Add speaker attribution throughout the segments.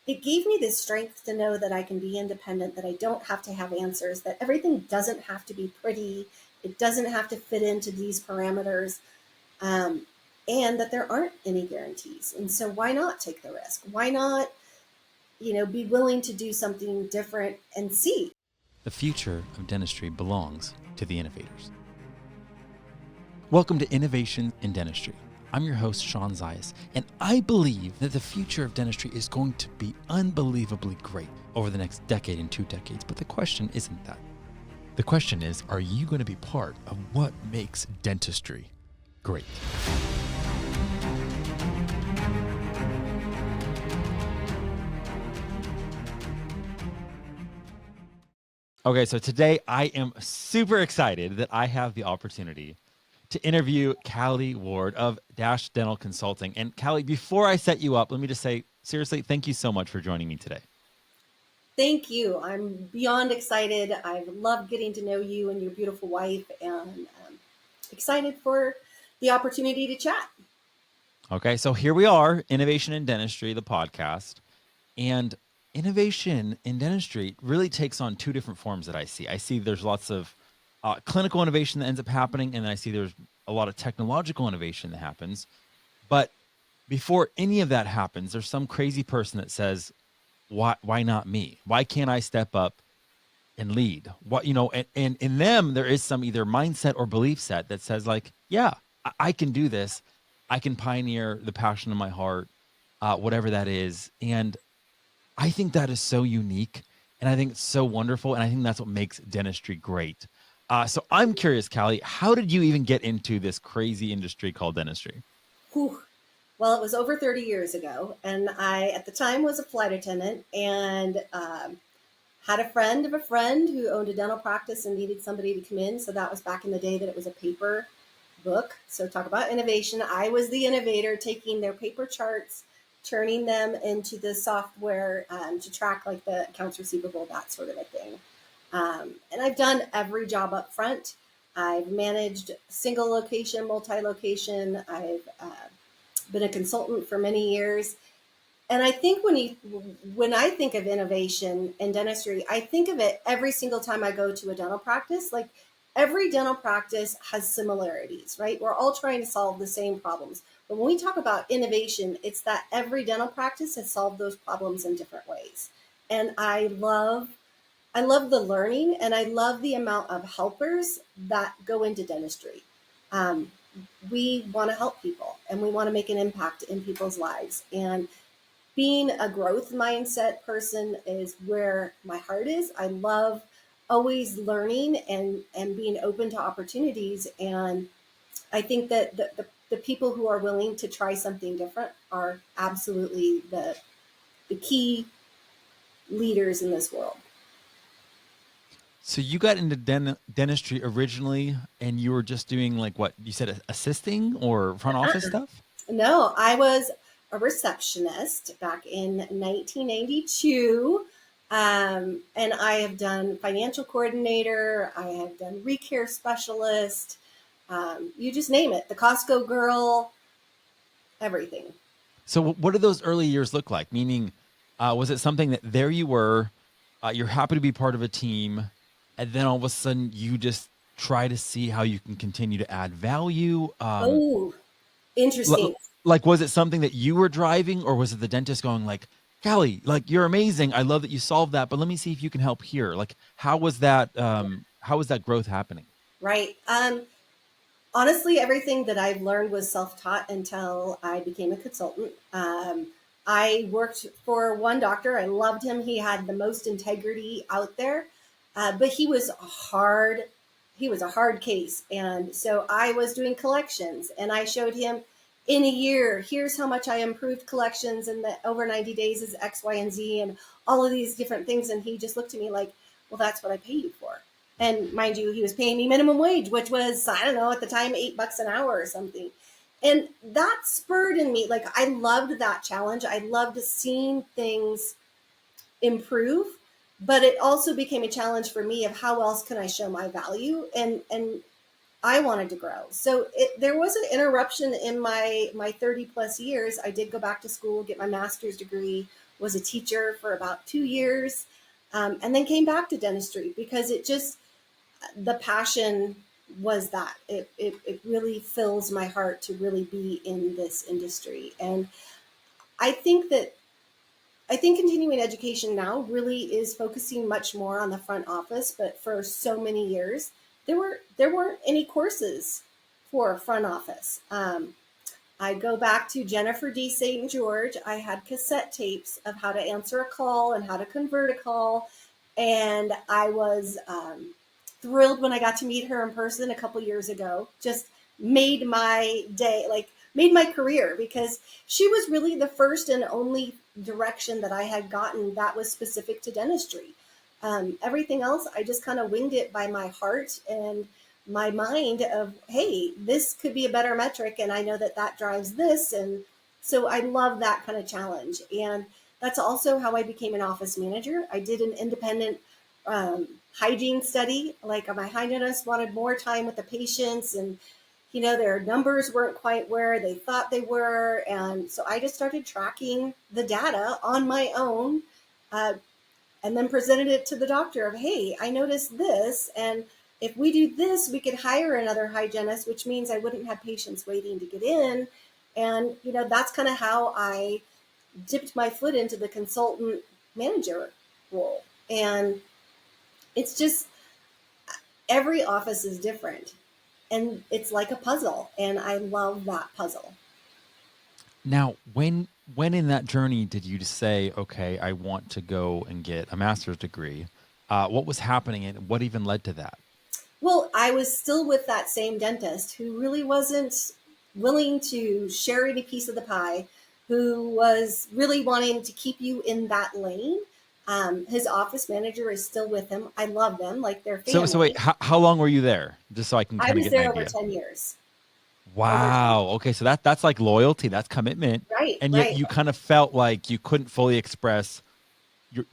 Speaker 1: it gave me this strength to know that I can be independent, that I don't have to have answers, that everything doesn't have to be pretty, it doesn't have to fit into these parameters, um, and that there aren't any guarantees. And so why not take the risk? Why not, be willing to do something different and see?
Speaker 2: The future of dentistry belongs to the innovators. Welcome to Innovation in Dentistry. I'm your host, Sean Zayas, and I believe that the future of dentistry is going to be unbelievably great over the next decade and 2 decades. But the question isn't that.
Speaker 3: The question is, are you going to be part of what makes dentistry great?
Speaker 2: Okay, so today I am super excited that I have the opportunity to interview Callie Ward of Dash Dental Consulting. And Callie, before I set you up, let me just say, seriously, thank you so much for joining me today.
Speaker 1: Thank you. I'm beyond excited. I've loved getting to know you and your beautiful wife, and excited for the opportunity to chat.
Speaker 2: Okay, so here we are, Innovation in Dentistry, the podcast. And innovation in dentistry really takes on 2 different forms that I see. I see there's lots of clinical innovation that ends up happening, and then I see there's a lot of technological innovation that happens. But before any of that happens, there's some crazy person that says, why not me? Why can't I step up and lead? And in them, there is some either mindset or belief set that says like, yeah, I can do this. I can pioneer the passion of my heart, whatever that is. And I think that is so unique, and I think it's so wonderful, and I think that's what makes dentistry great. So I'm curious, Callie, how did you even get into this crazy industry called dentistry?
Speaker 1: Whew. Well, it was over 30 years ago, and I, at the time, was a flight attendant, and had a friend of a friend who owned a dental practice and needed somebody to come in. So that was back in the day that it was a paper book. So talk about innovation. I was the innovator, taking their paper charts, turning them into the software to track like the accounts receivable, that sort of a thing. And I've done every job up front. I've managed single location, multi-location. I've been a consultant for many years. And I think when I think of innovation in dentistry, I think of it every single time I go to a dental practice. Like, every dental practice has similarities, right? We're all trying to solve the same problems. But when we talk about innovation, it's that every dental practice has solved those problems in different ways. And I love the learning, and I love the amount of helpers that go into dentistry. Um, we want to help people, and we want to make an impact in people's lives. And being a growth mindset person is where my heart is. I love always learning and being open to opportunities. And I think that the people who are willing to try something different are absolutely the key leaders in this world.
Speaker 2: So you got into dentistry originally, and you were just doing like what you said, assisting or front office stuff?
Speaker 1: No, I was a receptionist back in 1992. And I have done financial coordinator. I have done recare specialist. You just name it. The Costco girl, everything.
Speaker 2: So what did those early years look like? Meaning, was it something that there you were, you're happy to be part of a team, and then all of a sudden you just try to see how you can continue to add value?
Speaker 1: Oh, interesting.
Speaker 2: Like, was it something that you were driving, or was it the dentist going like, Callie, like, you're amazing. I love that you solved that, but let me see if you can help here. Like, how was that growth happening?
Speaker 1: Right. Honestly, everything that I've learned was self-taught until I became a consultant. I worked for one doctor. I loved him. He had the most integrity out there, but he was a hard case. And so I was doing collections, and I showed him in a year, here's how much I improved collections, and the over 90 days is X, Y, and Z, and all of these different things. And he just looked at me like, well, that's what I pay you for. And mind you, he was paying me minimum wage, which was, I don't know, at the time, $8 an hour or something. And that spurred in me, like, I loved that challenge. I loved seeing things improve, but it also became a challenge for me of how else can I show my value, and I wanted to grow. So there was an interruption in my 30 plus years. I did go back to school, get my master's degree, was a teacher for about 2 years, and then came back to dentistry because the passion was that it really fills my heart to really be in this industry. And I think that I think continuing education now really is focusing much more on the front office, but for so many years there weren't any courses for front office. I go back to Jennifer D. St. George. I had cassette tapes of how to answer a call and how to convert a call. And I was thrilled when I got to meet her in person a couple years ago. Just made my day, like made my career, because she was really the first and only direction that I had gotten that was specific to dentistry. Everything else, I just kind of winged it by my heart and my mind of, hey, this could be a better metric, and I know that that drives this. And so I love that kind of challenge. And that's also how I became an office manager. I did an independent hygiene study. Like, my hygienist wanted more time with the patients, and their numbers weren't quite where they thought they were. And so I just started tracking the data on my own, and then presented it to the doctor of, hey, I noticed this, and if we do this, we could hire another hygienist, which means I wouldn't have patients waiting to get in. And, that's kind of how I dipped my foot into the consultant manager role. And it's just, every office is different, and it's like a puzzle, and I love that puzzle.
Speaker 2: Now, when in that journey did you say, okay, I want to go and get a master's degree? What was happening, and what even led to that?
Speaker 1: Well, I was still with that same dentist who really wasn't willing to share any piece of the pie, who was really wanting to keep you in that lane. His office manager is still with him. I love them, like they're family.
Speaker 2: So wait, how long were you there? Just so I can
Speaker 1: I
Speaker 2: kind of
Speaker 1: was
Speaker 2: get an
Speaker 1: there
Speaker 2: idea.
Speaker 1: over 10 years.
Speaker 2: Wow. Okay, so that's like loyalty, that's commitment.
Speaker 1: Right,
Speaker 2: And yet
Speaker 1: right.
Speaker 2: you kind of felt like you couldn't fully express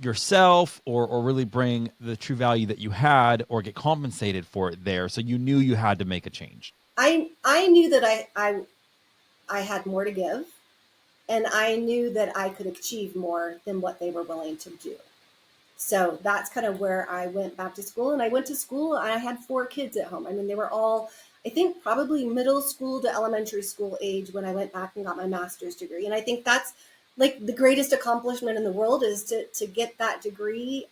Speaker 2: yourself or really bring the true value that you had or get compensated for it there. So you knew you had to make a change.
Speaker 1: I knew that I had more to give, and I knew that I could achieve more than what they were willing to do. So that's kind of where I went back to school. And I went to school, and I had 4 kids at home. I mean, they were all, I think, probably middle school to elementary school age when I went back and got my master's degree. And I think that's like the greatest accomplishment in the world, is to get that degree,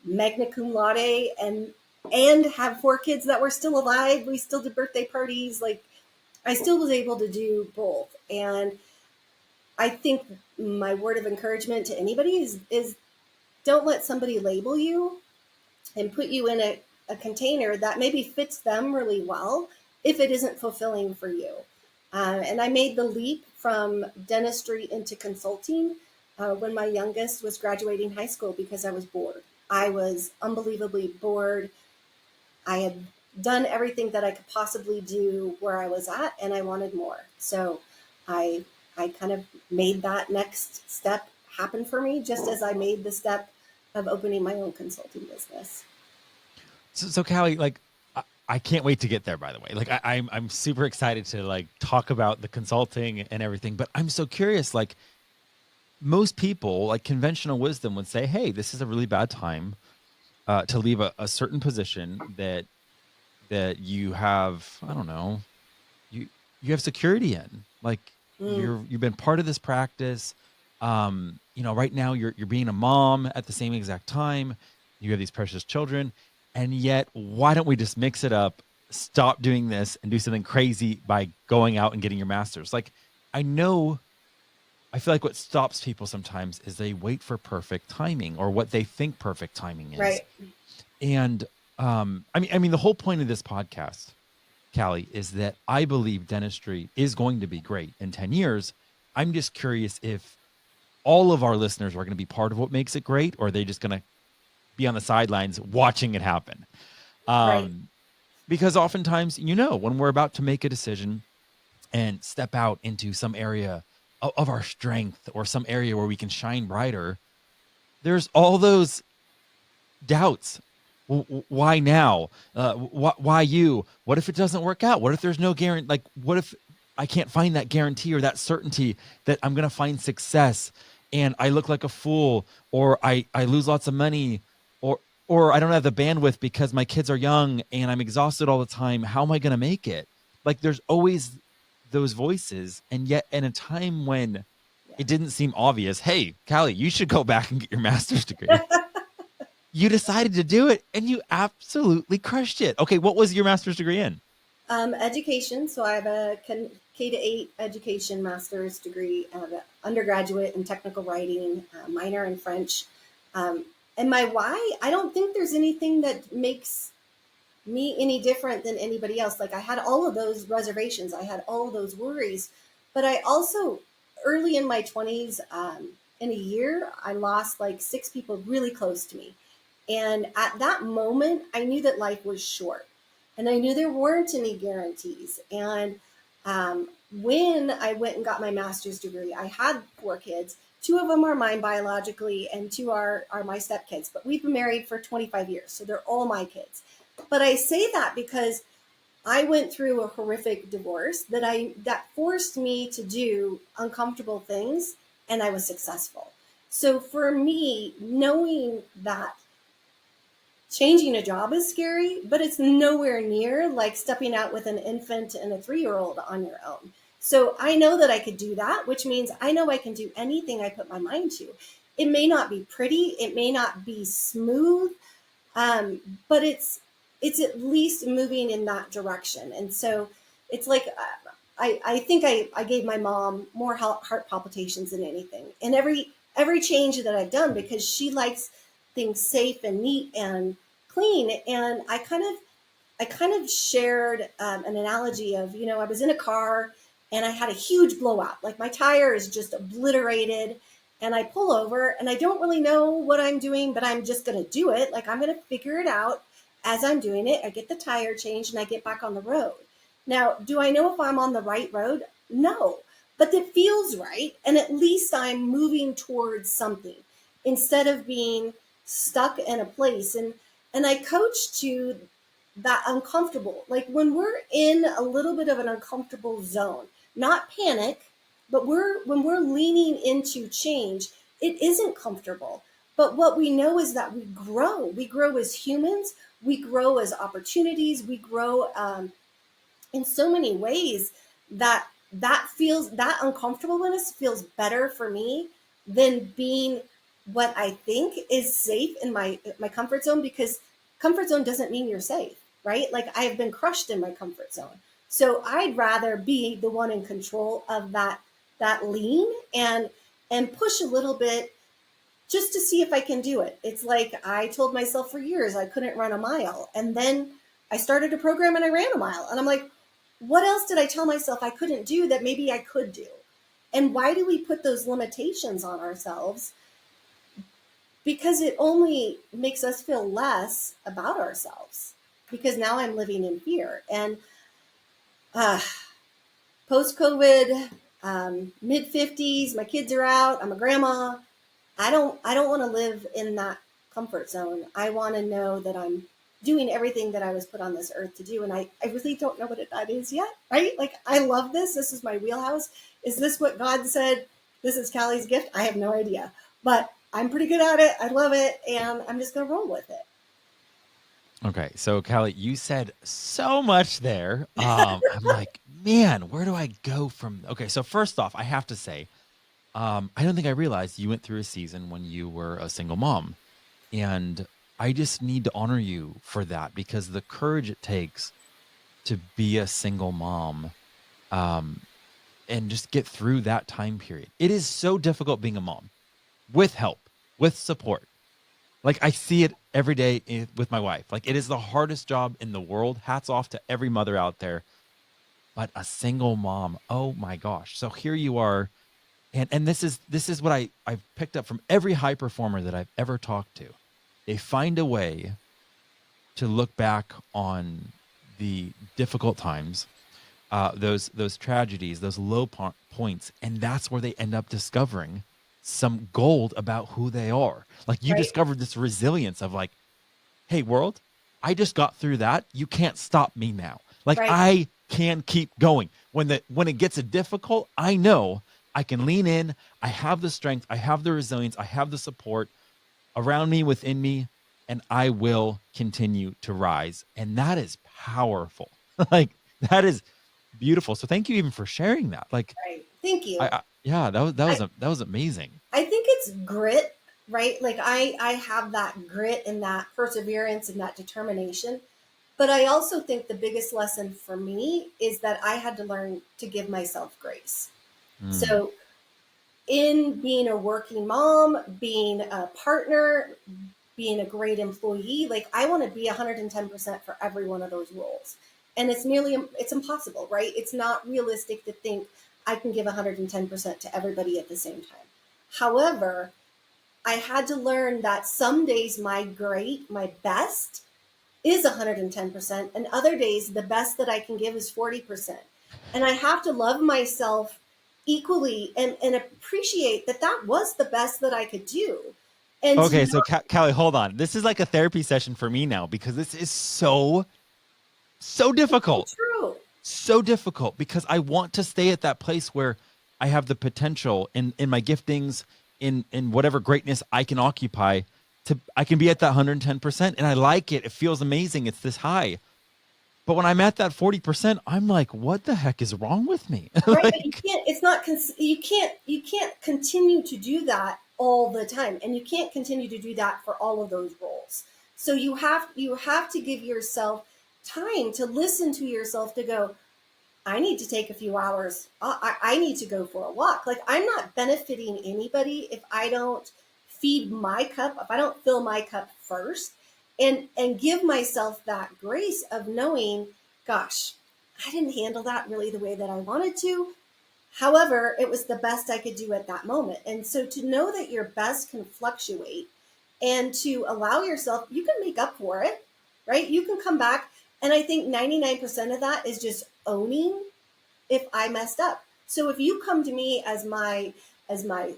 Speaker 1: magna cum laude, and have 4 kids that were still alive. We still did birthday parties. Like, I still was able to do both. And I think my word of encouragement to anybody is don't let somebody label you and put you in a container that maybe fits them really well if it isn't fulfilling for you. And I made the leap from dentistry into consulting when my youngest was graduating high school, because I was bored. I was unbelievably bored. I had done everything that I could possibly do where I was at, and I wanted more. So I I kind of made that next step happen for me, just as I made the step of opening my own consulting business.
Speaker 2: So Callie, like, I can't wait to get there, by the way. Like, I'm super excited to like talk about the consulting and everything, but I'm so curious, like, most people, like conventional wisdom would say, hey, this is a really bad time to leave a certain position that you have, I don't know, you have security in. Like,
Speaker 1: Mm,
Speaker 2: you've been part of this practice. Right now you're being a mom at the same exact time. You have these precious children, and yet why don't we just mix it up, stop doing this, and do something crazy by going out and getting your master's? Like, I know, I feel like what stops people sometimes is they wait for perfect timing, or what they think perfect timing is.
Speaker 1: right.
Speaker 2: And I mean, the whole point of this podcast, Callie, is that I believe dentistry is going to be great in 10 years. I'm just curious if all of our listeners are going to be part of what makes it great, or are they just going to be on the sidelines watching it happen?
Speaker 1: Right.
Speaker 2: Because oftentimes, when we're about to make a decision and step out into some area of our strength, or some area where we can shine brighter, there's all those doubts. Why now? Why you? What if it doesn't work out? What if there's no guarantee? Like, what if I can't find that guarantee or that certainty that I'm going to find success? and I look like a fool, or I lose lots of money, or I don't have the bandwidth because my kids are young and I'm exhausted all the time. How am I going to make it? Like there's always those voices. And yet in a time when
Speaker 1: Yeah.
Speaker 2: it didn't seem obvious, hey, Callie, you should go back and get your master's degree. You decided to do it and you absolutely crushed it. Okay, what was your master's degree in?
Speaker 1: Education. So I have a K to 8 education master's degree. I have an undergraduate in technical writing, minor in French. And my why, I don't think there's anything that makes me any different than anybody else. Like I had all of those reservations, I had all of those worries, but I also, early in my 20s, in a year, I lost like 6 people really close to me. And at that moment, I knew that life was short and I knew there weren't any guarantees. And when I went and got my master's degree, I had 4 kids. 2 of them are mine biologically, and 2 are my stepkids. But we've been married for 25 years, so they're all my kids. But I say that because I went through a horrific divorce that forced me to do uncomfortable things, and I was successful. So for me, knowing that changing a job is scary, but it's nowhere near like stepping out with an infant and a 3-year-old on your own. So I know that I could do that, which means I know I can do anything I put my mind to. It may not be pretty, it may not be smooth, but it's at least moving in that direction. And so it's like I think I gave my mom more heart palpitations than anything. And every change that I've done, because she likes things safe and neat and clean. And I kind of shared an analogy of, I was in a car and I had a huge blowout. Like my tire is just obliterated, and I pull over and I don't really know what I'm doing, but I'm just going to do it. Like I'm going to figure it out as I'm doing it. I get the tire changed and I get back on the road. Now, do I know if I'm on the right road? No, but it feels right. And at least I'm moving towards something instead of being stuck in a place. And I coach to that uncomfortable. Like when we're in a little bit of an uncomfortable zone, not panic, but when we're leaning into change, it isn't comfortable. But what we know is that we grow. We grow as humans. We grow as opportunities. We grow in so many ways that uncomfortableness feels better for me than being what I think is safe in my comfort zone, because comfort zone doesn't mean you're safe, right? Like I have been crushed in my comfort zone. So I'd rather be the one in control of that lean and push a little bit just to see if I can do it. It's like I told myself for years I couldn't run a mile. And then I started a program and I ran a mile. And I'm like, what else did I tell myself I couldn't do that maybe I could do? And why do we put those limitations on ourselves? Because it only makes us feel less about ourselves. Because now I'm living in fear. And post COVID, mid 50s, my kids are out, I'm a grandma. I don't want to live in that comfort zone. I want to know that I'm doing everything that I was put on this earth to do. And I really don't know what that is yet, right? Like I love this. This is my wheelhouse. Is this what God said? This is Callie's gift? I have no idea, but I'm pretty good at it. I love it. And I'm just going to roll with it.
Speaker 2: Okay, so Callie, you said so much there. I'm like, man, where do I go from? Okay, so first off, I have to say, I don't think I realized you went through a season when you were a single mom, and I just need to honor you for that, because the courage it takes to be a single mom, and just get through that time period. It is so difficult being a mom with help, with support. Like I see it every day with my wife. Like it is the hardest job in the world. Hats off to every mother out there. But a single mom, oh my gosh. So here you are. And this is what I've picked up from every high performer that I've ever talked to. They find a way to look back on the difficult times, those tragedies, those low points, and that's where they end up discovering some gold about who they are. Like you
Speaker 1: Right.
Speaker 2: discovered this resilience of like, hey world, I just got through that. You can't stop me now. Like
Speaker 1: Right.
Speaker 2: I can keep going. When it gets difficult, I know I can lean in. I have the strength. I have the resilience. I have the support around me, within me, and I will continue to rise. And that is powerful. Like, that is beautiful. So thank you even for sharing that. Like,
Speaker 1: Right. Thank you.
Speaker 2: yeah,
Speaker 1: I,
Speaker 2: that was amazing.
Speaker 1: I think it's grit, right? Like I have that grit and that perseverance and that determination. But I also think the biggest lesson for me is that I had to learn to give myself grace.
Speaker 2: Mm.
Speaker 1: So in being a working mom, being a partner, being a great employee, like I want to be 110% for every one of those roles. And it's impossible, right? It's not realistic to think I can give 110% to everybody at the same time. However, I had to learn that some days my best is 110%, and other days the best that I can give is 40%. And I have to love myself equally and appreciate that that was the best that I could do. And to
Speaker 2: Okay, so
Speaker 1: not
Speaker 2: Callie, hold on. This is like a therapy session for me now, because this is so
Speaker 1: be
Speaker 2: difficult.
Speaker 1: true.
Speaker 2: So difficult, because I want to stay at that place where I have the potential in my giftings, in whatever greatness I can occupy, to I can be at that 110%, and I like it. It feels amazing. It's this high. But when I'm at that 40%, I'm like, what the heck is wrong with me?
Speaker 1: Right, but you
Speaker 2: Like,
Speaker 1: can't it's not you can't continue to do that all the time, and you can't continue to do that for all of those roles. So you have to give yourself time to listen to yourself, to go, I need to take a few hours. I need to go for a walk. Like, I'm not benefiting anybody if I don't feed my cup, if I don't fill my cup first, and give myself that grace of knowing, gosh, I didn't handle that really the way that I wanted to. However, it was the best I could do at that moment. And so to know that your best can fluctuate and to allow yourself, you can make up for it, right? You can come back. And I think 99% of that is just owning if I messed up. So if you come to me as my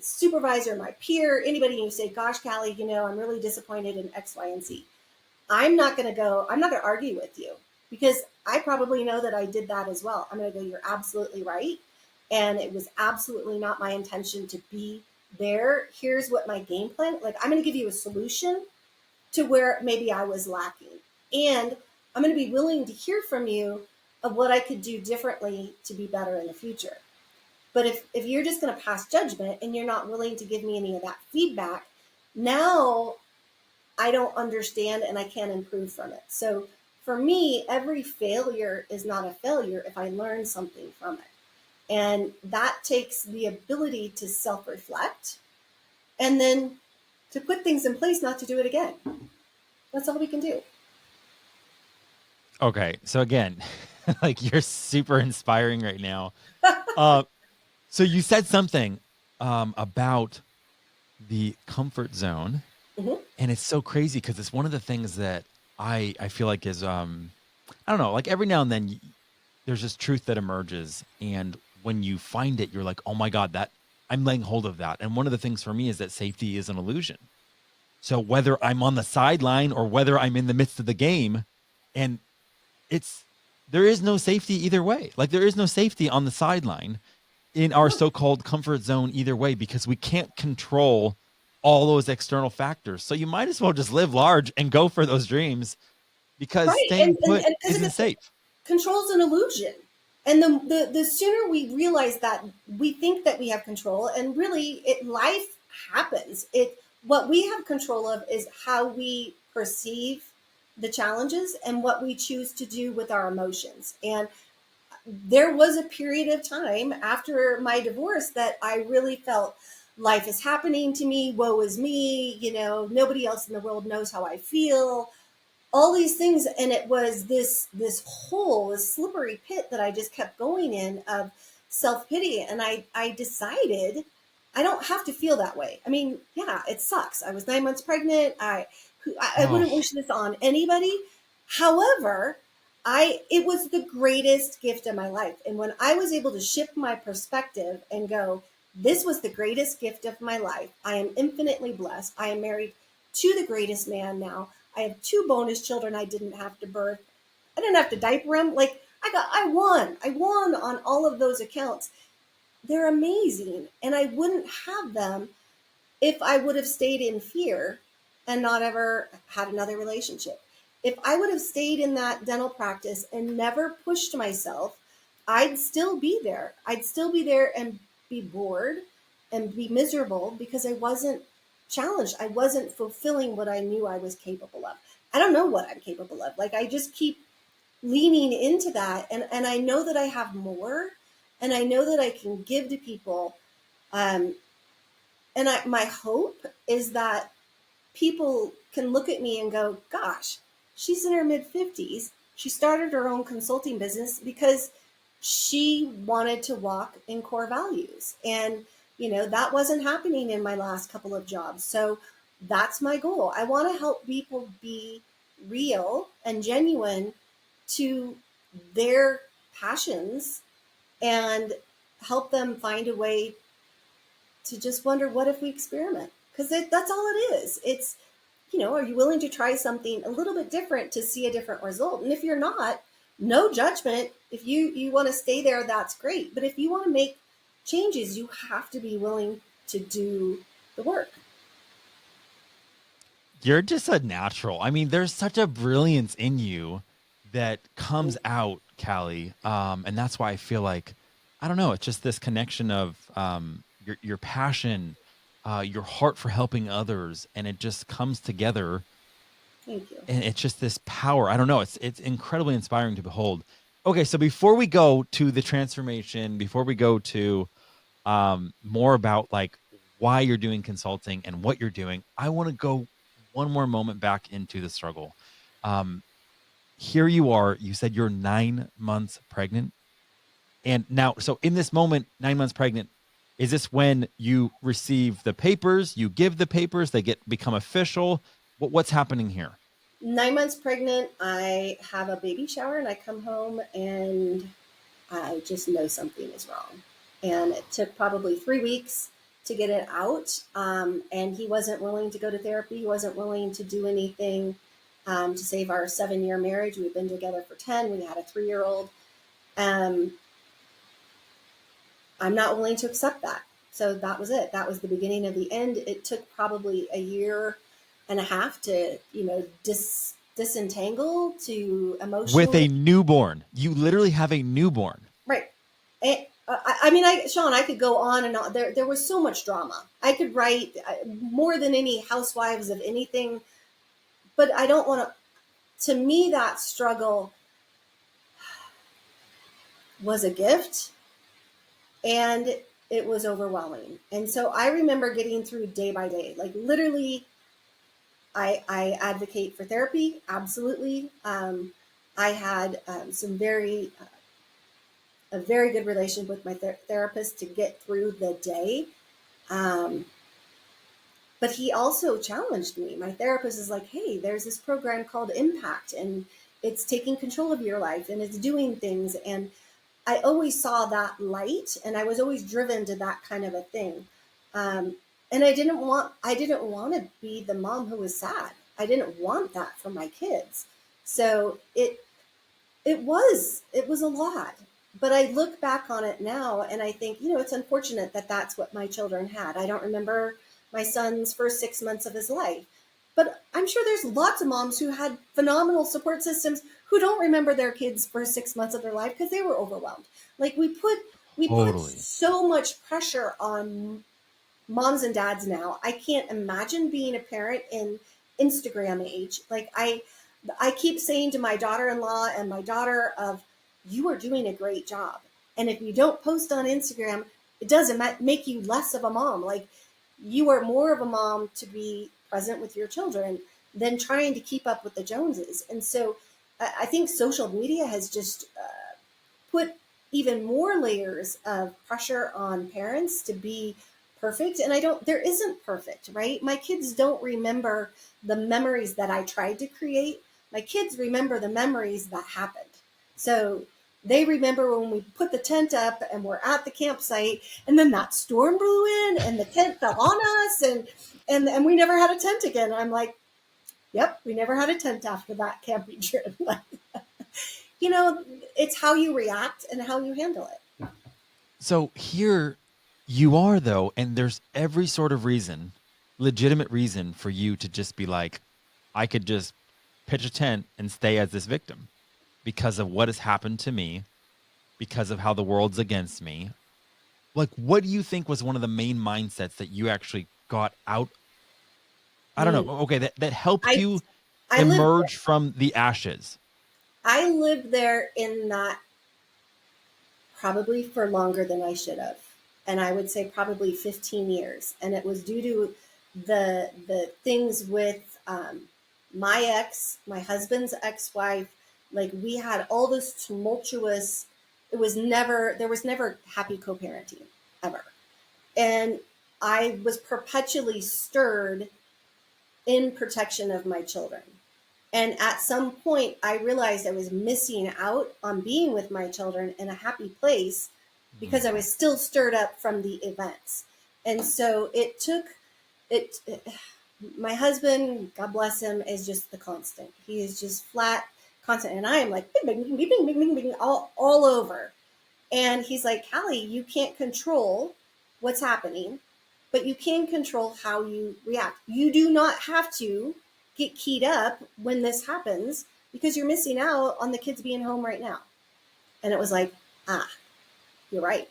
Speaker 1: supervisor, my peer, anybody, and you say, gosh, Callie, I'm really disappointed in X, Y, and Z. I'm not going to argue with you, because I probably know that I did that as well. I'm going to go, you're absolutely right. And it was absolutely not my intention to be there. Here's what my game plan, like, I'm going to give you a solution to where maybe I was lacking. And I'm going to be willing to hear from you of what I could do differently to be better in the future. But if you're just going to pass judgment and you're not willing to give me any of that feedback, now I don't understand and I can't improve from it. So for me, every failure is not a failure if I learn something from it. And that takes the ability to self reflect and then to put things in place not to do it again. That's all we can do.
Speaker 2: okay, so again, like, you're super inspiring right now. Uh, so you said something about the comfort zone,
Speaker 1: Mm-hmm.
Speaker 2: and it's so crazy because it's one of the things that I feel like is I don't know, like, every now and then there's this truth that emerges, and when you find it, you're like, oh my god, that I'm laying hold of that. And one of the things for me is that safety is an illusion. So whether I'm on the sideline or whether I'm in the midst of the game, and it's there is no safety either way. Like, there is no safety on the sideline in our so-called comfort zone either way, because we can't control all those external factors. So you might as well just live large and go for those dreams, because
Speaker 1: Right.
Speaker 2: staying
Speaker 1: And
Speaker 2: put
Speaker 1: because
Speaker 2: isn't safe.
Speaker 1: control's an illusion. And the sooner we realize that, we think that we have control, and really life happens. What we have control of is how we perceive the challenges and what we choose to do with our emotions. And there was a period of time after my divorce that I really felt life is happening to me, woe is me, nobody else in the world knows how I feel, all these things. And it was this hole, this slippery pit that I just kept going in of self-pity. And I decided I don't have to feel that way. I mean, yeah, it sucks. I was 9 months pregnant. I
Speaker 2: Oh,
Speaker 1: wouldn't wish this on anybody. However, it was the greatest gift of my life. And when I was able to shift my perspective and go, this was the greatest gift of my life. I am infinitely blessed. I am married to the greatest man now. I have two bonus children I didn't have to birth. I didn't have to diaper them. Like, I won. I won on all of those accounts. they're amazing. And I wouldn't have them if I would have stayed in fear and not ever had another relationship. If I would have stayed in that dental practice and never pushed myself, I'd still be there. I'd still be there and be bored and be miserable because I wasn't challenged. I wasn't fulfilling what I knew I was capable of. I don't know what I'm capable of. Like, I just keep leaning into that. And I know that I have more, and I know that I can give to people. Um, my hope is that people can look at me and go, gosh, she's in her mid 50s. She started her own consulting business because she wanted to walk in core values. And, that wasn't happening in my last couple of jobs. So that's my goal. I want to help people be real and genuine to their passions and help them find a way to just wonder, what if we experiment? Because that's all it is. It's, are you willing to try something a little bit different to see a different result? And if you're not, no judgment. If you want to stay there, that's great. But if you want to make changes, you have to be willing to do the work.
Speaker 2: You're just a natural. I mean, there's such a brilliance in you that comes out, Callie. And that's why I feel like, I don't know, it's just this connection of your passion, your heart for helping others, and it just comes together.
Speaker 1: Thank you.
Speaker 2: And it's just this power. I don't know. It's incredibly inspiring to behold. Okay, so before we go to the transformation, before we go to more about like why you're doing consulting and what you're doing, I want to go one more moment back into the struggle. Here you are. You said you're 9 months pregnant, and now, so in this moment, 9 months pregnant, is this when you receive the papers? You give the papers, they become official. What's happening here?
Speaker 1: 9 months pregnant, I have a baby shower and I come home and I just know something is wrong. And it took probably 3 weeks to get it out. And he wasn't willing to go to therapy. He wasn't willing to do anything to save our 7-year marriage. We've been together for 10. We had a 3-year-old. Um, I'm not willing to accept that. So that was it. That was the beginning of the end. It took probably a year and a half to, disentangle, to
Speaker 2: With a
Speaker 1: emotionally.
Speaker 2: newborn. You literally have a newborn.
Speaker 1: Right. Sean, I could go on and on. There was so much drama. I could write more than any housewives of anything, but I don't want to. To me, that struggle was a gift, and it was overwhelming. And so I remember getting through day by day, like literally. I advocate for therapy, absolutely. I had a very good relationship with my therapist to get through the day. Um, but he also challenged me. My therapist is like, hey, there's this program called Impact, and it's taking control of your life and it's doing things. And I always saw that light, and I was always driven to that kind of a thing. Um, and I didn't want to be the mom who was sad. I didn't want that for my kids. So it was a lot. But I look back on it now and I think, it's unfortunate that that's what my children had. I don't remember my son's first 6 months of his life. But I'm sure there's lots of moms who had phenomenal support systems who don't remember their kids' first 6 months of their life because they were overwhelmed. Like, we put
Speaker 2: Totally.
Speaker 1: so much pressure on moms and dads now. I can't imagine being a parent in Instagram age. Like, I keep saying to my daughter-in-law and my daughter of, you are doing a great job. And if you don't post on Instagram, it doesn't make you less of a mom. Like, you are more of a mom to be present with your children than trying to keep up with the Joneses. And so I think social media has just put even more layers of pressure on parents to be perfect. And there isn't perfect, right? My kids don't remember the memories that I tried to create. My kids remember the memories that happened. So they remember when we put the tent up and we're at the campsite, and then that storm blew in and the tent fell on us, and we never had a tent again. And I'm like, yep, we never had a tent after that camping trip. you know, it's how you react and how you handle it.
Speaker 2: So here you are, though, and there's every sort of reason, legitimate reason for you to just be like, I could just pitch a tent and stay as this victim because of what has happened to me, because of how the world's against me. Like, what do you think was one of the main mindsets that you actually got out? I don't
Speaker 1: Mm.
Speaker 2: know. Okay, that helped
Speaker 1: I
Speaker 2: you
Speaker 1: I lived
Speaker 2: emerge from the ashes.
Speaker 1: I lived there in that probably for longer than I should have. And I would say probably 15 years. And it was due to the things with my ex, my husband's ex-wife. Like we had all this tumultuous, there was never happy co-parenting ever. And I was perpetually stirred in protection of my children. And at some point, I realized I was missing out on being with my children in a happy place because I was still stirred up from the events. And so it took it. My husband, God bless him, is just the constant. He is just flat, constant, and I am like bing, bing, bing, bing, bing, bing, bing, all over. And he's like, Callie, you can't control what's happening, but you can control how you react. You do not have to get keyed up when this happens because you're missing out on the kids being home right now. And it was like, ah, you're right.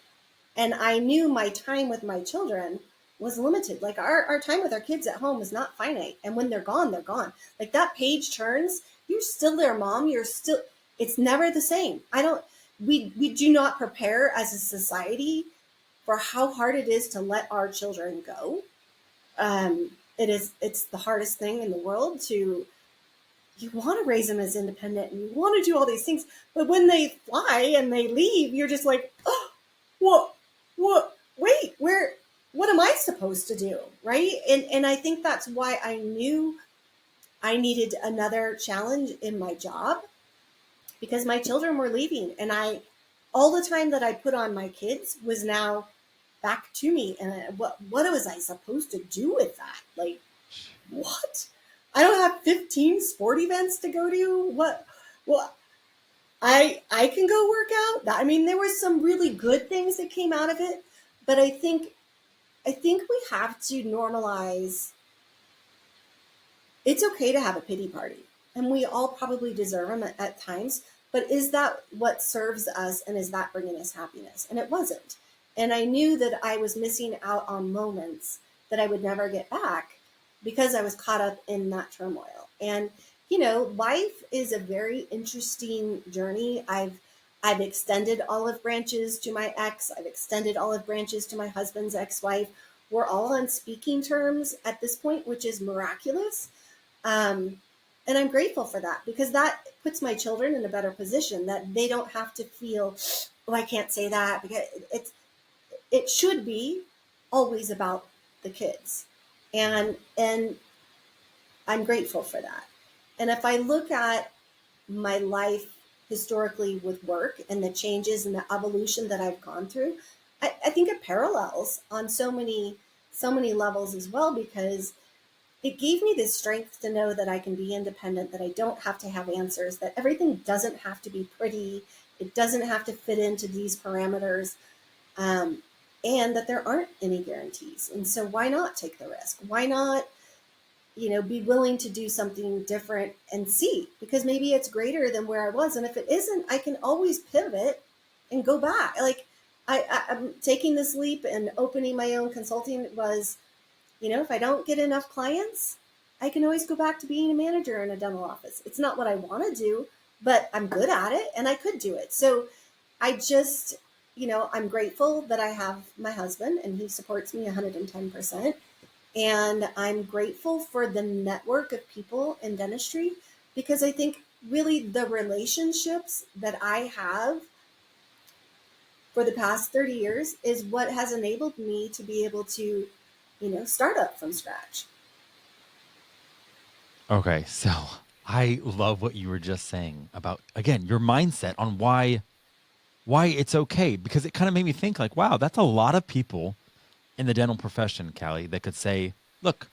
Speaker 1: And I knew my time with my children was limited. Like our time with our kids at home is not finite. And when they're gone, they're gone. Like that page turns, you're still there, mom. It's never the same. We do not prepare as a society for how hard it is to let our children go. It's the hardest thing in the world to, you want to raise them as independent and you want to do all these things. But when they fly and they leave, you're just like, oh, wait, what am I supposed to do? Right. And I think that's why I knew I needed another challenge in my job because my children were leaving and all the time that I put on my kids was now back to me. And what was I supposed to do with that? Like, what? I don't have 15 sport events to go to. Well, I can go work out. I mean, there were some really good things that came out of it, but I think we have to normalize it's okay to have a pity party, and we all probably deserve them at times. But is that what serves us, and is that bringing us happiness? And it wasn't. And I knew that I was missing out on moments that I would never get back because I was caught up in that turmoil. And life is a very interesting journey. I've extended olive branches to my ex. I've extended olive branches to my husband's ex-wife. We're all on speaking terms at this point, which is miraculous. Um, and I'm grateful for that because that puts my children in a better position that they don't have to feel, oh, I can't say that because it should be always about the kids. And I'm grateful for that. And if I look at my life historically with work and the changes and the evolution that I've gone through, I think it parallels on so many levels as well because it gave me this strength to know that I can be independent, that I don't have to have answers, that everything doesn't have to be pretty, it doesn't have to fit into these parameters, and that there aren't any guarantees. And so why not take the risk? Why not, be willing to do something different and see? Because maybe it's greater than where I was. And if it isn't, I can always pivot and go back. Like I'm taking this leap and opening my own consulting was, if I don't get enough clients, I can always go back to being a manager in a dental office. It's not what I want to do, but I'm good at it and I could do it. So I just, I'm grateful that I have my husband and he supports me 110%. And I'm grateful for the network of people in dentistry because I think really the relationships that I have for the past 30 years is what has enabled me to be able to start up from scratch.
Speaker 2: Okay, so I love what you were just saying about, again, your mindset on why it's okay, because it kind of made me think like, wow, that's a lot of people in the dental profession, Callie, that could say, look,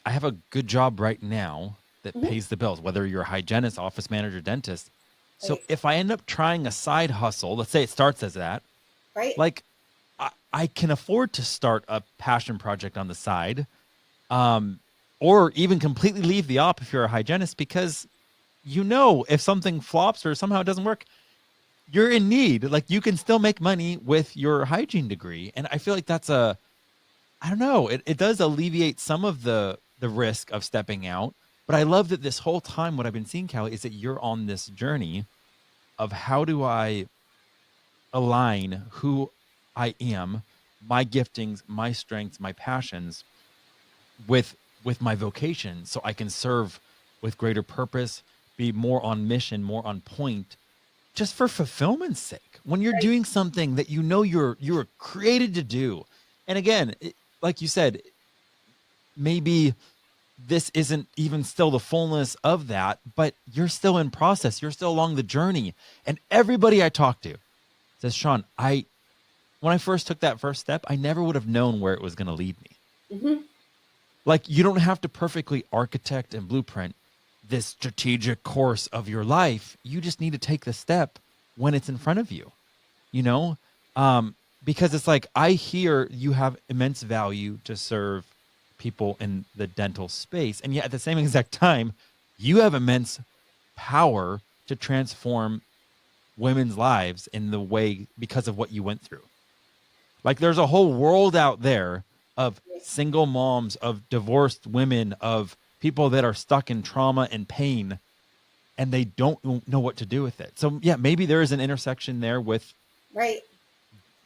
Speaker 2: I have a good job right now that
Speaker 1: Mhm.
Speaker 2: pays the bills, whether you're a hygienist, office manager, dentist. So
Speaker 1: Right.
Speaker 2: if I end up trying a side hustle, let's say it starts as that,
Speaker 1: Right.
Speaker 2: Like I can afford to start a passion project on the side, or even completely leave the op if you're a hygienist, because if something flops or somehow it doesn't work, you're in need. Like you can still make money with your hygiene degree. And I feel like that's I don't know, it does alleviate some of the risk of stepping out. But I love that this whole time, what I've been seeing, Callie, is that you're on this journey of how do I align who I am, my giftings, my strengths, my passions with my vocation, so I can serve with greater purpose, be more on mission, more on point, just for fulfillment's sake. When you're
Speaker 1: Right.
Speaker 2: doing something that you're created to do. And again, like you said, maybe this isn't even still the fullness of that, but you're still in process. You're still along the journey. And everybody I talk to says, Sean, when I first took that first step, I never would have known where it was going to lead me.
Speaker 1: Mm-hmm.
Speaker 2: Like, you don't have to perfectly architect and blueprint this strategic course of your life. You just need to take the step when it's in front of you, you know? Because it's like, I hear you have immense value to serve people in the dental space. And yet at the same exact time, you have immense power to transform women's lives in the way because of what you went through. Like, there's a whole world out there of single moms, of divorced women, of people that are stuck in trauma and pain, and they don't know what to do with it. So yeah, maybe there is an intersection there with
Speaker 1: Right.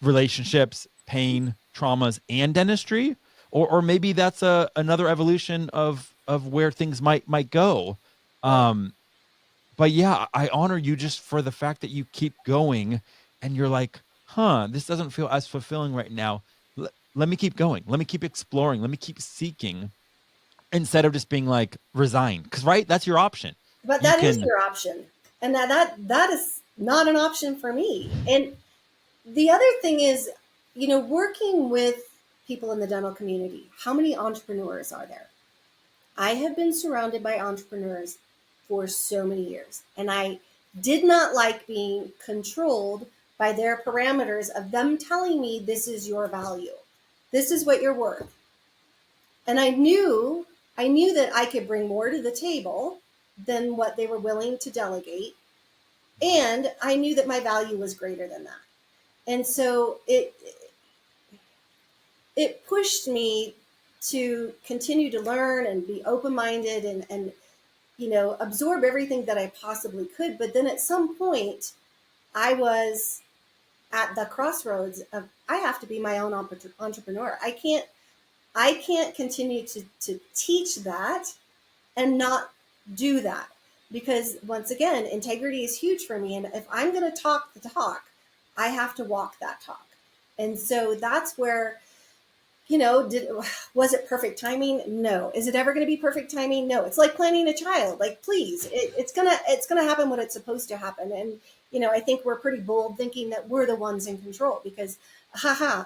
Speaker 2: relationships, pain, traumas, and dentistry, or maybe that's another evolution of where things might go.
Speaker 1: Right.
Speaker 2: But yeah, I honor you just for the fact that you keep going, and you're like, this doesn't feel as fulfilling right now. Let me keep going. Let me keep exploring. Let me keep seeking, instead of just being like resigned. Because right, that's your option.
Speaker 1: But
Speaker 2: You
Speaker 1: that is
Speaker 2: can,
Speaker 1: your option. And that is not an option for me. And the other thing is, working with people in the dental community, how many entrepreneurs are there? I have been surrounded by entrepreneurs for so many years, and I did not like being controlled by their parameters of them telling me this is your value. This is what you're worth. And I knew that I could bring more to the table than what they were willing to delegate, and I knew that my value was greater than that. And so it pushed me to continue to learn and be open-minded and absorb everything that I possibly could. But then at some point, I was at the crossroads of I have to be my own entrepreneur. I can't continue to teach that and not do that, because once again, integrity is huge for me. And if I'm going to talk the talk, I have to walk that talk. And so that's where, was it perfect timing? No. Is it ever going to be perfect timing? No. It's like planning a child. Like, please, it's gonna happen when it's supposed to happen. And I think we're pretty bold thinking that we're the ones in control, because,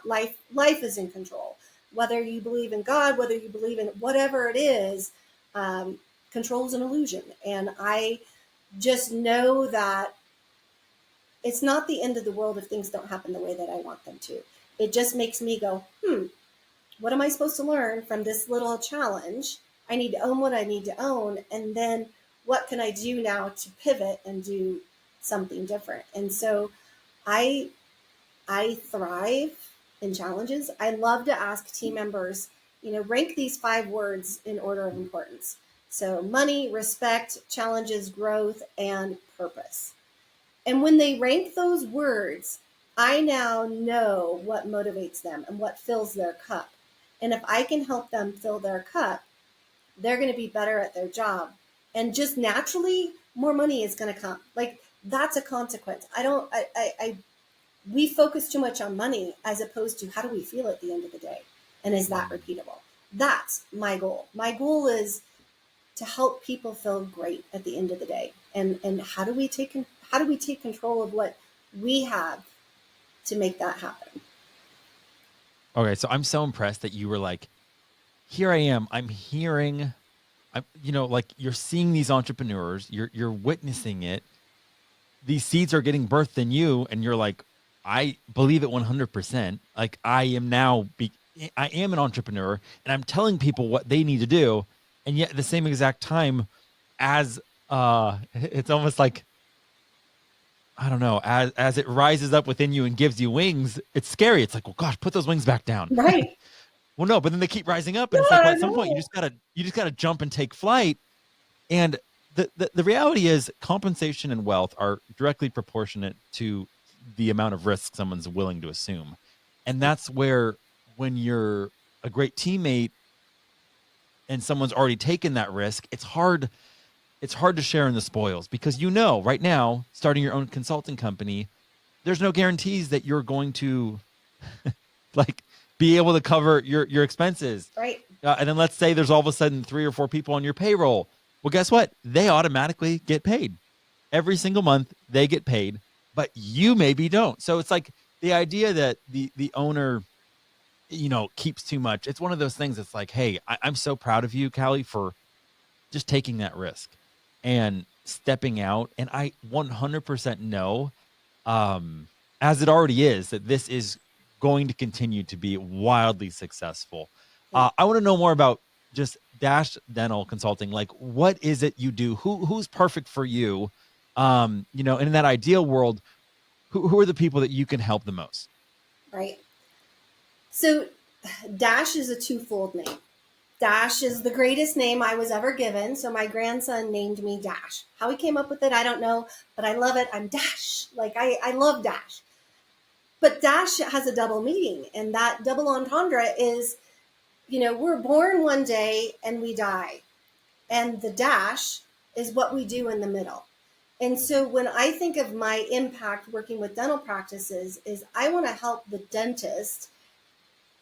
Speaker 1: life is in control. Whether you believe in God, whether you believe in whatever it is, control is an illusion. And I just know that it's not the end of the world if things don't happen the way that I want them to. It just makes me go, what am I supposed to learn from this little challenge? I need to own what I need to own. And then what can I do now to pivot and do something different? And so I thrive in challenges. I love to ask team members, rank these 5 words in order of importance. So money, respect, challenges, growth, and purpose. And when they rank those words, I now know what motivates them and what fills their cup. And if I can help them fill their cup, they're going to be better at their job. And just naturally, more money is going to come. Like, that's a consequence. We focus too much on money as opposed to how do we feel at the end of the day? And is that repeatable? That's my goal. My goal is to help people feel great at the end of the day. And how do we take control of what we have to make that happen?
Speaker 2: okay. So I'm so impressed that you were like, here I am. Like, you're seeing these entrepreneurs, you're witnessing it. These seeds are getting birthed in you, and you're like, I believe it 100%. Like I am now, I am an entrepreneur and I'm telling people what they need to do. And yet at the same exact time as, it's almost like, I don't know, as it rises up within you and gives you wings, it's scary. It's like, well, gosh, put those wings back down.
Speaker 1: Right.
Speaker 2: Well, no, but then they keep rising up, and it's like, well,
Speaker 1: Yeah,
Speaker 2: at some point,
Speaker 1: no.
Speaker 2: you just gotta jump and take flight. And the reality is, compensation and wealth are directly proportionate to the amount of risk someone's willing to assume, and that's where when you're a great teammate and someone's already taken that risk, it's hard. It's hard to share in the spoils because right now, starting your own consulting company, there's no guarantees that you're going to like be able to cover your expenses.
Speaker 1: Right.
Speaker 2: And then let's say there's all of a sudden 3 or 4 people on your payroll. Well, guess what? They automatically get paid every single month. They get paid, but you maybe don't. So it's like the idea that the owner, keeps too much. It's one of those things. It's like, hey, I'm so proud of you, Callie, for just taking that risk and stepping out. And I 100% know, as it already is, that this is going to continue to be wildly successful. I want to know more about just Dash Dental Consulting. Like, what is it you do? Who's perfect for you? And in that ideal world, who are the people that you can help the most?
Speaker 1: Right. So Dash is a twofold name. Dash is the greatest name I was ever given. So my grandson named me Dash. How he came up with it, I don't know, but I love it. I'm Dash. Like I love Dash. But Dash has a double meaning. And that double entendre is, we're born one day and we die. And the dash is what we do in the middle. And so when I think of my impact working with dental practices is I want to help the dentist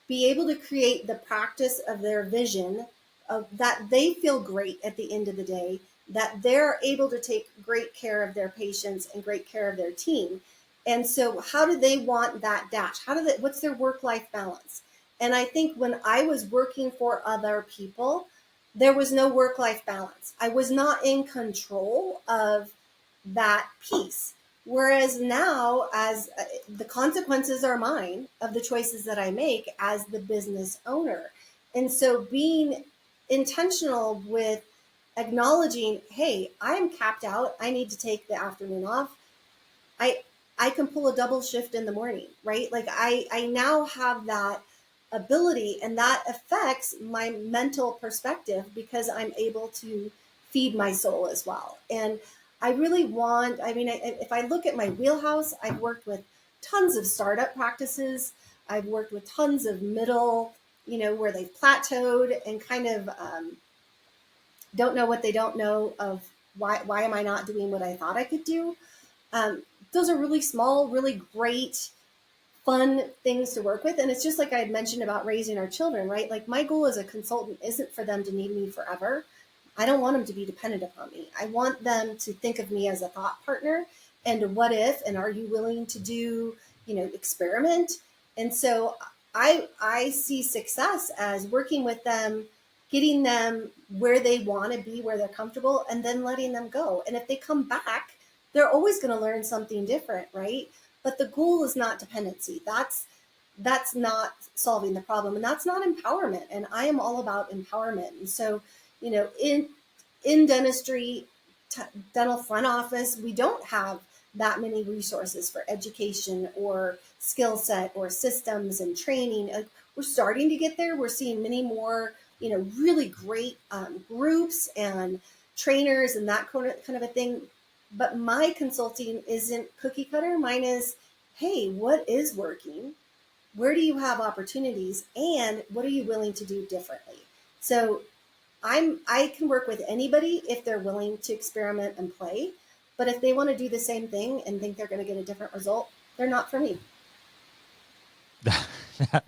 Speaker 1: be able to create the practice of their vision of that they feel great at the end of the day, that they're able to take great care of their patients and great care of their team. And so how do they want that dash? What's their work-life balance? And I think when I was working for other people, there was no work-life balance. I was not in control of that piece. Whereas now, as the consequences are mine of the choices that I make as the business owner. And so being intentional with acknowledging, hey, I am capped out. I need to take the afternoon off. I I can pull a double shift in the morning, right? Like I now have that ability and that affects my mental perspective because I'm able to feed my soul as well. And I really want, if I look at my wheelhouse, I've worked with tons of startup practices. I've worked with tons of middle, where they've plateaued and kind of don't know what they don't know of why am I not doing what I thought I could do. Um, those are really small, really great, fun things to work with. And it's just like I had mentioned about raising our children, right? Like my goal as a consultant isn't for them to need me forever. I don't want them to be dependent upon me. I want them to think of me as a thought partner and what if, and are you willing to do, experiment? And so I see success as working with them, getting them where they want to be, where they're comfortable, and then letting them go. And if they come back, they're always going to learn something different, right? But the goal is not dependency. That's not solving the problem, and that's not empowerment. And I am all about empowerment. And so, in dentistry, dental front office, we don't have that many resources for education or skill set or systems and training. We're starting to get there. We're seeing many more, really great groups and trainers and that kind of a thing. But my consulting isn't cookie cutter. Mine is, hey, what is working? Where do you have opportunities? And what are you willing to do differently? So I can work with anybody if they're willing to experiment and play. But if they want to do the same thing and think they're going to get a different result, they're not for me.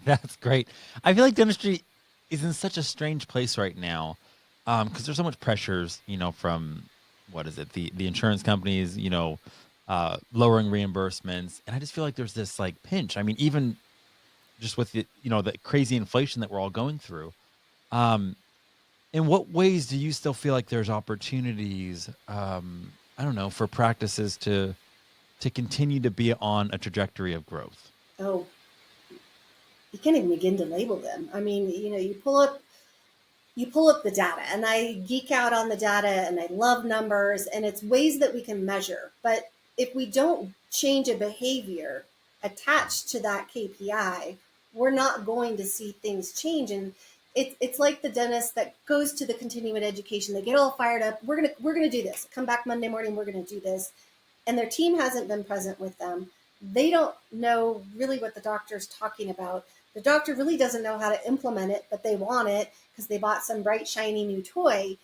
Speaker 2: That's great. I feel like dentistry is in such a strange place right now because there's so much pressures, from what is it, the insurance companies, lowering reimbursements, and I just feel like there's this like pinch. I mean, even just with the crazy inflation that we're all going through. In what ways do you still feel like there's opportunities? I don't know, for practices to to continue to be on a trajectory of growth?
Speaker 1: Oh, you can't even begin to label them. I mean, you pull up the data, and I geek out on the data, and I love numbers, and it's ways that we can measure. But if we don't change a behavior attached to that KPI, we're not going to see things change. And it's like the dentist that goes to the continuing education. They get all fired up. We're gonna do this. Come back Monday morning. We're gonna do this, and their team hasn't been present with them. They don't know really what the doctor's talking about. The doctor really doesn't know how to implement it, but they want it because they bought some bright, shiny new toy,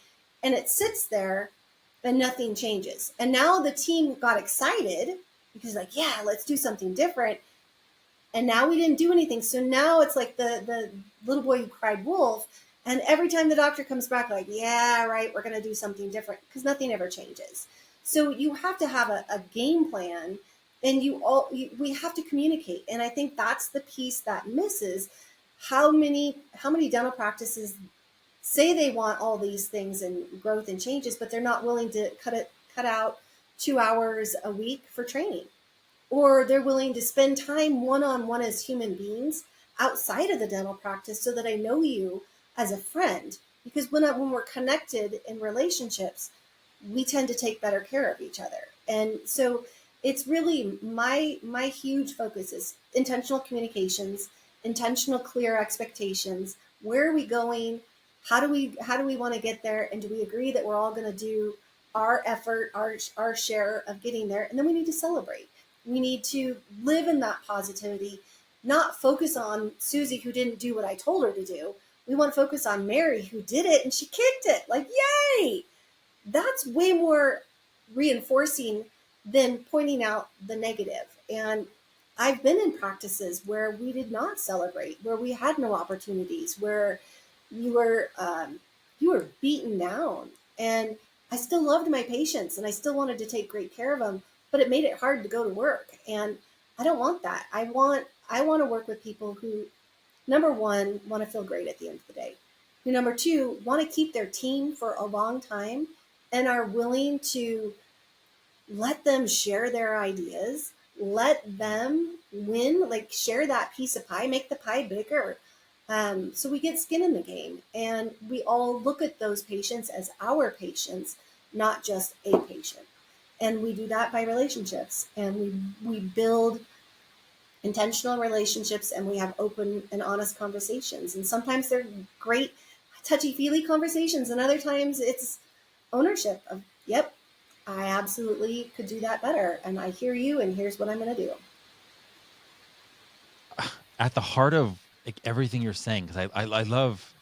Speaker 1: and it sits there and nothing changes. And now the team got excited because, like, yeah, let's do something different. And now we didn't do anything. So now it's like the little boy who cried wolf. And every time the doctor comes back, like, yeah, right, we're going to do something different, because nothing ever changes. So you have to have a game plan, and we have to communicate. And I think that's the piece that misses. How many dental practices say they want all these things and growth and changes, but they're not willing to cut out 2 hours a week for training, or they're willing to spend time one-on-one as human beings outside of the dental practice, so that I know you as a friend. Because when we're connected in relationships, we tend to take better care of each other. And so it's really my huge focus is intentional communications, intentional clear expectations. Where are we going? How do we want to get there? And do we agree that we're all going to do our effort, our share of getting there? And then we need to celebrate. We need to live in that positivity, not focus on Susie, who didn't do what I told her to do. We want to focus on Mary, who did it and she kicked it. Like, yay! That's way more reinforcing than pointing out the negative. And I've been in practices where we did not celebrate, where we had no opportunities, where you were beaten down. And I still loved my patients, and I still wanted to take great care of them, but it made it hard to go to work. And I don't want that. I want to work with people who, number one, want to feel great at the end of the day. Who, number two, want to keep their team for a long time and are willing to let them share their ideas, let them win, like share that piece of pie, make the pie bigger. So we get skin in the game, and we all look at those patients as our patients, not just a patient. And we do that by relationships, and we build intentional relationships, and we have open and honest conversations. And sometimes they're great, touchy feely conversations, and other times it's ownership of, yep, I absolutely could do that better, and I hear you, and here's what I'm going to do.
Speaker 2: At the heart of like everything you're saying, because I love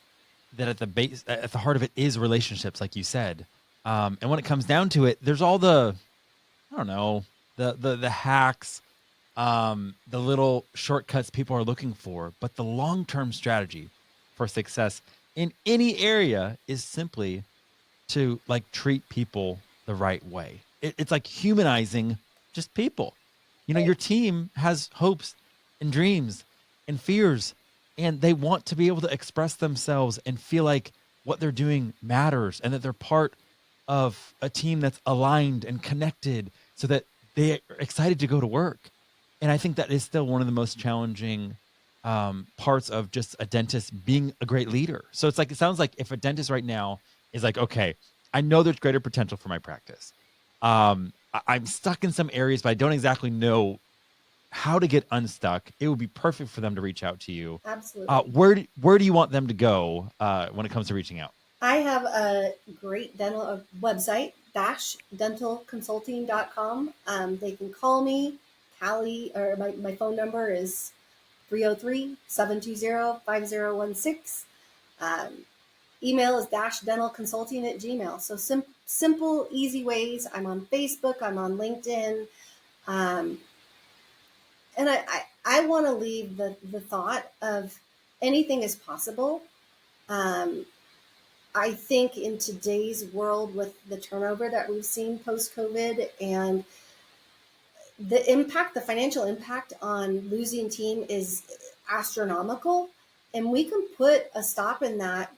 Speaker 2: that at the heart of it is relationships, like you said. And when it comes down to it, there's all the, I don't know, the hacks, the little shortcuts people are looking for, but the long-term strategy for success in any area is simply to like treat people the right way. It's like humanizing just people. Your team has hopes and dreams and fears, and they want to be able to express themselves and feel like what they're doing matters, and that they're part of a team that's aligned and connected, so that they are excited to go to work. And I think that is still one of the most challenging parts of just a dentist being a great leader. So it's like, it sounds like if a dentist right now is like, okay, I know there's greater potential for my practice. I'm stuck in some areas, but I don't exactly know how to get unstuck. It would be perfect for them to reach out to you.
Speaker 1: Absolutely.
Speaker 2: Where do you want them to go when it comes to reaching out?
Speaker 1: I have a great dental website, dentalconsulting.com. They can call me, Callie, or my phone number is 303-720-5016. Email is dentalconsulting@gmail. So simple, easy ways. I'm on Facebook. I'm on LinkedIn. Um, and I want to leave the thought of anything is possible. Um, I think in today's world, with the turnover that we've seen post-COVID, and the financial impact on losing team is astronomical. And we can put a stop in that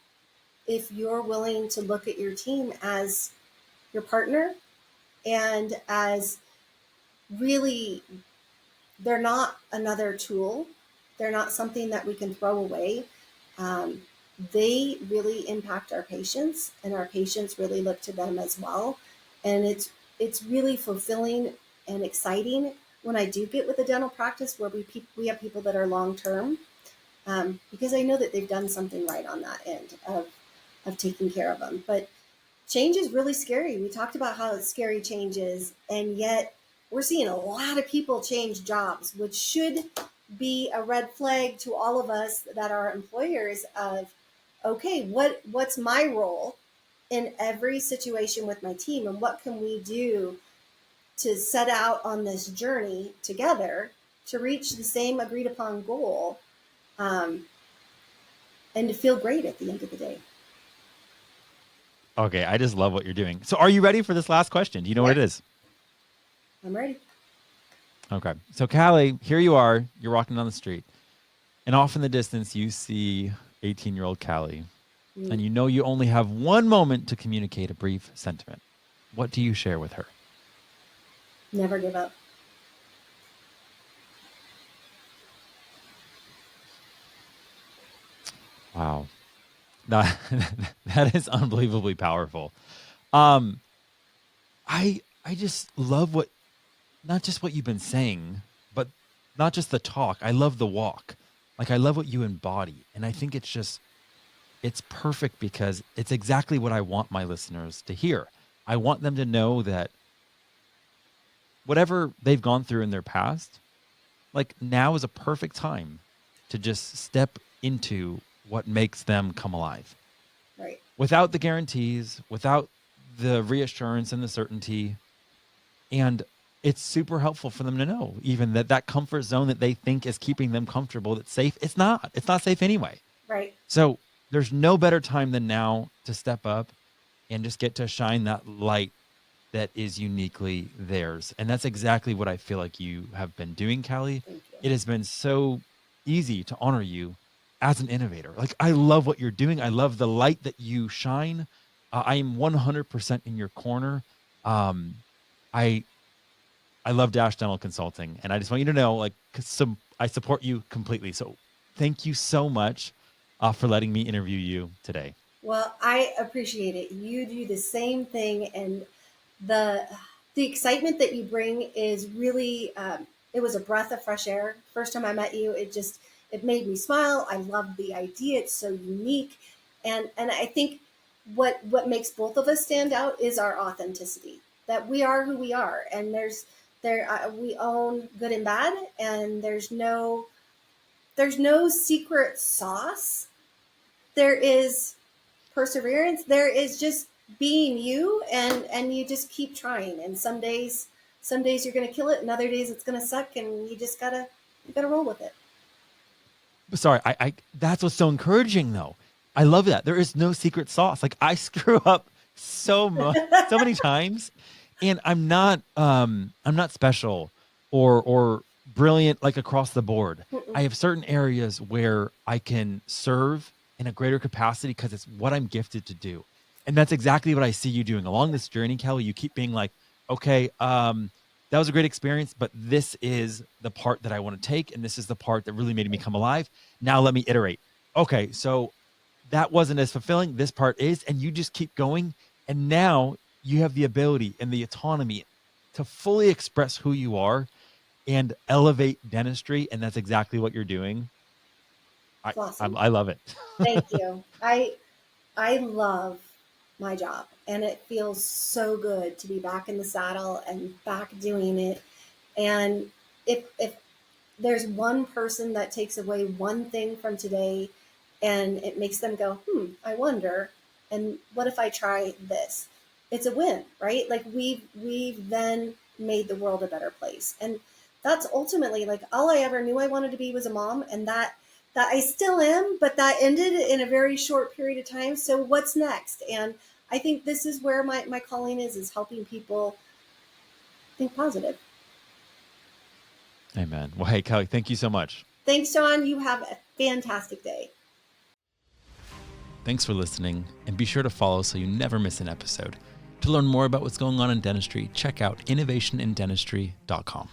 Speaker 1: if you're willing to look at your team as your partner, and as really, they're not another tool. They're not something that we can throw away. Um, they really impact our patients, and our patients really look to them as well. And it's really fulfilling and exciting when I do get with a dental practice where we have people that are long term, because I know that they've done something right on that end of taking care of them. But change is really scary. We talked about how scary change is, and yet we're seeing a lot of people change jobs, which should be a red flag to all of us that are employers of, okay, what's my role in every situation with my team, and what can we do to set out on this journey together to reach the same agreed upon goal, um, and to feel great at the end of the day.
Speaker 2: Okay, I just love what you're doing. So are you ready for this last question? Do you know what
Speaker 1: Yeah,
Speaker 2: it is?
Speaker 1: I'm ready.
Speaker 2: Okay. So Callie, here you are. You're walking down the street. And off in the distance, you see 18-year-old Callie. And you know you only have one moment to communicate a brief sentiment. What do you share with her?
Speaker 1: Never give up.
Speaker 2: Wow. That, that is unbelievably powerful. Um, I just love what, not just what you've been saying, but not just the talk. I love the walk. Like, I love what you embody. And I think it's perfect because it's exactly what I want my listeners to hear. I want them to know that whatever they've gone through in their past, like, now is a perfect time to just step into what makes them come alive
Speaker 1: Right.
Speaker 2: without the guarantees, without the reassurance and the certainty. And it's super helpful for them to know even that comfort zone that they think is keeping them comfortable, that's safe. It's not safe anyway.
Speaker 1: Right.
Speaker 2: So there's no better time than now to step up and just get to shine that light that is uniquely theirs. And that's exactly what I feel like you have been doing, Callie.
Speaker 1: Thank you.
Speaker 2: It has been so easy to honor you as an innovator. Like, I love what you're doing. I love the light that you shine. I am 100% in your corner. I I love Dash Dental Consulting, and I just want you to know, like, I support you completely. So thank you so much for letting me interview you today.
Speaker 1: Well, I appreciate it. You do the same thing, and the the excitement that you bring is really, it was a breath of fresh air. First time I met you, it made me smile. I love the idea. It's so unique, and I think what makes both of us stand out is our authenticity. That we are who we are, and we own good and bad, and there's no secret sauce. There is perseverance. There is just being you, and you just keep trying. And some days you're going to kill it, and other days it's going to suck, and you gotta roll with it.
Speaker 2: Sorry, I that's what's so encouraging, though. I love that there is no secret sauce. Like, I screw up so many times, and I'm not special or brilliant, like, across the board. I have certain areas where I can serve in a greater capacity because it's what I'm gifted to do. And that's exactly what I see you doing along this journey, Kelly. You keep being like, okay, that was a great experience, but this is the part that I want to take, and this is the part that really made me come alive. Now let me iterate. Okay, so that wasn't as fulfilling. This part is, and you just keep going. And now you have the ability and the autonomy to fully express who you are and elevate dentistry. And that's exactly what you're doing.
Speaker 1: It's awesome.
Speaker 2: I love it.
Speaker 1: Thank you. I love my job, and it feels so good to be back in the saddle and back doing it. And if there's one person that takes away one thing from today, and it makes them go, I wonder, and what if I try this? It's a win, right? Like, we've then made the world a better place. And that's ultimately, like, all I ever knew I wanted to be was a mom, and that I still am, but that ended in a very short period of time. So what's next? And I think this is where my calling is helping people think positive.
Speaker 2: Amen. Well, hey, Kelly, thank you so much.
Speaker 1: Thanks, John. You have a fantastic day.
Speaker 3: Thanks for listening, and be sure to follow so you never miss an episode. To learn more about what's going on in dentistry, check out innovationindentistry.com.